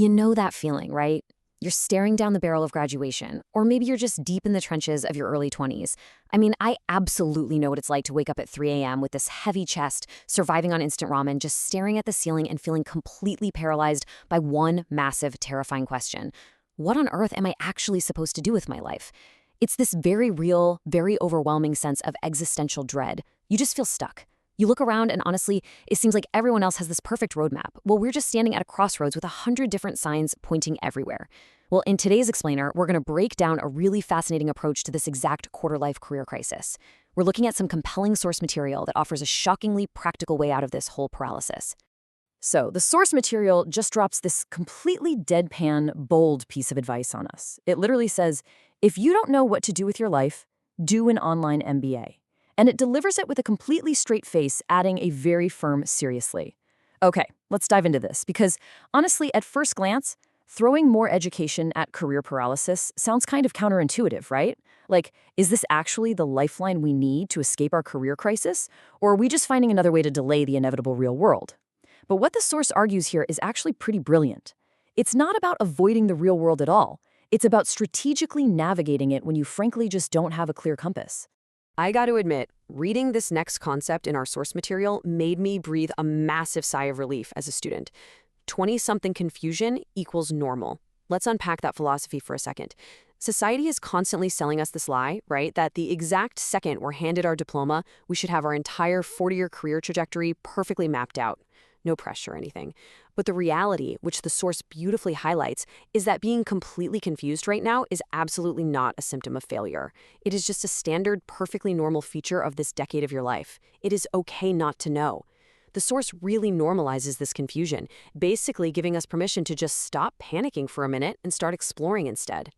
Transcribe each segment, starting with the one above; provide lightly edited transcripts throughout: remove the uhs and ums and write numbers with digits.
You know that feeling, right? You're staring down the barrel of graduation, or maybe you're just deep in the trenches of your early 20s. I mean, I absolutely know what it's like to wake up at 3 a.m. with this heavy chest, surviving on instant ramen, just staring at the ceiling and feeling completely paralyzed by one massive, terrifying question. What on earth am I actually supposed to do with my life? It's this very real, very overwhelming sense of existential dread. You just feel stuck. You look around and honestly, it seems like everyone else has this perfect roadmap. Well, we're just standing at a crossroads with 100 different signs pointing everywhere. Well, in today's Explainer, we're going to break down a really fascinating approach to this exact quarter-life career crisis. We're looking at some compelling source material that offers a shockingly practical way out of this whole paralysis. So, the source material just drops this completely deadpan, bold piece of advice on us. It literally says, if you don't know what to do with your life, do an online MBA. And it delivers it with a completely straight face, adding a very firm seriously. Okay, let's dive into this, because honestly, at first glance, throwing more education at career paralysis sounds kind of counterintuitive, right? Like, is this actually the lifeline we need to escape our career crisis? Or are we just finding another way to delay the inevitable real world? But what the source argues here is actually pretty brilliant. It's not about avoiding the real world at all. It's about strategically navigating it when you frankly just don't have a clear compass. I got to admit, reading this next concept in our source material made me breathe a massive sigh of relief as a student. 20-something confusion equals normal. Let's unpack that philosophy for a second. Society is constantly selling us this lie, right? That the exact second we're handed our diploma, we should have our entire 40-year career trajectory perfectly mapped out. No pressure or anything. But the reality, which the source beautifully highlights, is that being completely confused right now is absolutely not a symptom of failure. It is just a standard, perfectly normal feature of this decade of your life. It is okay not to know. The source really normalizes this confusion, basically giving us permission to just stop panicking for a minute and start exploring instead.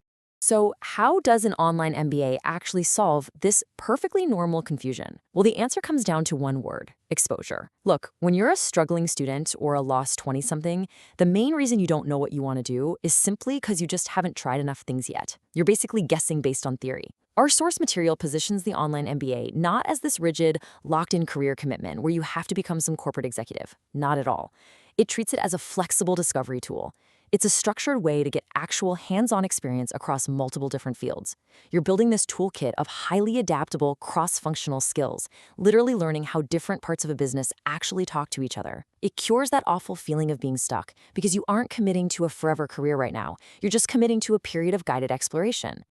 So, how does an online MBA actually solve this perfectly normal confusion? Well, the answer comes down to one word: exposure. Look, when you're a struggling student or a lost 20-something, the main reason you don't know what you want to do is simply because you just haven't tried enough things yet. You're basically guessing based on theory. Our source material positions the online MBA not as this rigid, locked-in career commitment where you have to become some corporate executive. Not at all. It treats it as a flexible discovery tool. It's a structured way to get actual hands-on experience across multiple different fields. You're building this toolkit of highly adaptable, cross-functional skills, literally learning how different parts of a business actually talk to each other. It cures that awful feeling of being stuck because you aren't committing to a forever career right now. You're just committing to a period of guided exploration.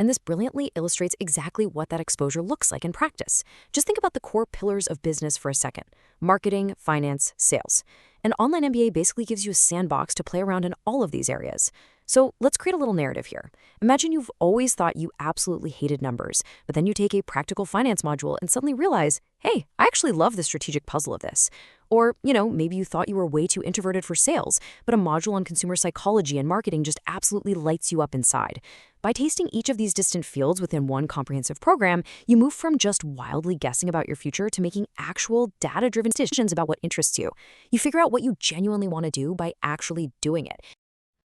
And this brilliantly illustrates exactly what that exposure looks like in practice. Just think about the core pillars of business for a second: marketing, finance, sales. An online MBA basically gives you a sandbox to play around in all of these areas. So let's create a little narrative here. Imagine you've always thought you absolutely hated numbers, but then you take a practical finance module and suddenly realize, hey, I actually love the strategic puzzle of this. Or, maybe you thought you were way too introverted for sales, but a module on consumer psychology and marketing just absolutely lights you up inside. By tasting each of these distant fields within one comprehensive program, you move from just wildly guessing about your future to making actual data-driven decisions about what interests you. You figure out what you genuinely want to do by actually doing it.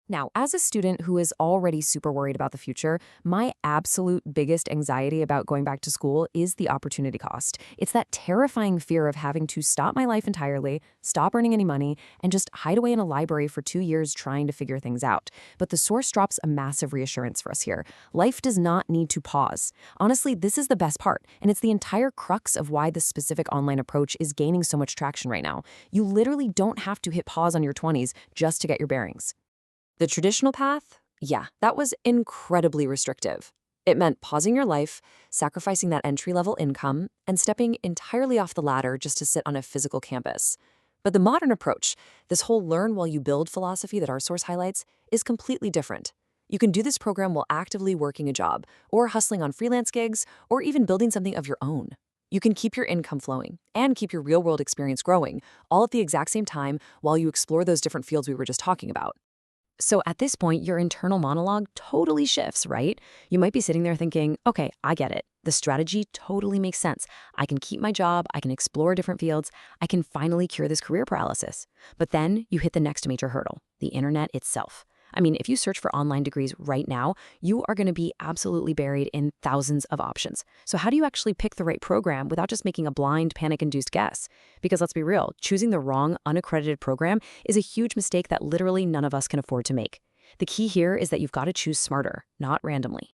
Now, as a student who is already super worried about the future, my absolute biggest anxiety about going back to school is the opportunity cost. It's that terrifying fear of having to stop my life entirely, stop earning any money, and just hide away in a library for 2 years trying to figure things out. But the source drops a massive reassurance for us here. Life does not need to pause. Honestly, this is the best part, and it's the entire crux of why this specific online approach is gaining so much traction right now. You literally don't have to hit pause on your 20s just to get your bearings. The traditional path? Yeah, that was incredibly restrictive. It meant pausing your life, sacrificing that entry-level income, and stepping entirely off the ladder just to sit on a physical campus. But the modern approach, this whole learn while you build philosophy that our source highlights, is completely different. You can do this program while actively working a job, or hustling on freelance gigs, or even building something of your own. You can keep your income flowing and keep your real-world experience growing, all at the exact same time while you explore those different fields we were just talking about. So at this point, your internal monologue totally shifts, right? You might be sitting there thinking, okay, I get it. The strategy totally makes sense. I can keep my job, I can explore different fields, I can finally cure this career paralysis. But then you hit the next major hurdle, the internet itself. I mean, if you search for online degrees right now, you are going to be absolutely buried in thousands of options. So how do you actually pick the right program without just making a blind, panic-induced guess? Because let's be real, choosing the wrong, unaccredited program is a huge mistake that literally none of us can afford to make. The key here is that you've got to choose smarter, not randomly.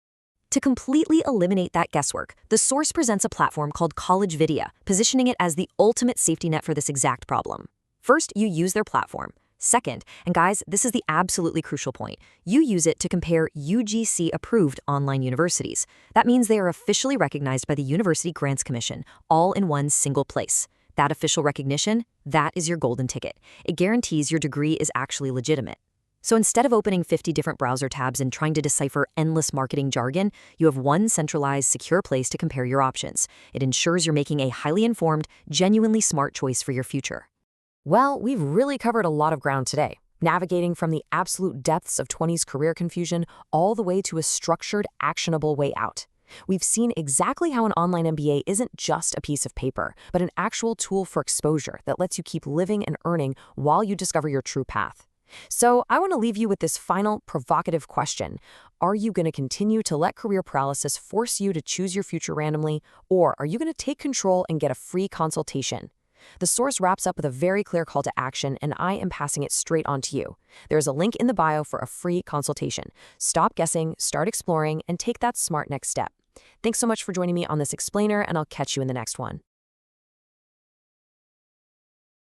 To completely eliminate that guesswork, The Source presents a platform called College Vidya, positioning it as the ultimate safety net for this exact problem. First, you use their platform. Second, and guys, this is the absolutely crucial point, you use it to compare UGC-approved online universities. That means they are officially recognized by the University Grants Commission, all in one single place. That official recognition, that is your golden ticket. It guarantees your degree is actually legitimate. So instead of opening 50 different browser tabs and trying to decipher endless marketing jargon, you have one centralized, secure place to compare your options. It ensures you're making a highly informed, genuinely smart choice for your future. Well, we've really covered a lot of ground today, navigating from the absolute depths of 20s career confusion all the way to a structured, actionable way out. We've seen exactly how an online MBA isn't just a piece of paper, but an actual tool for exposure that lets you keep living and earning while you discover your true path. So I want to leave you with this final provocative question. Are you going to continue to let career paralysis force you to choose your future randomly, or are you going to take control and get a free consultation? The Source wraps up with a very clear call to action, and I am passing it straight on to you. There's a link in the bio for a free consultation. Stop guessing, start exploring, and take that smart next step. Thanks so much for joining me on this explainer, and I'll catch you in the next one.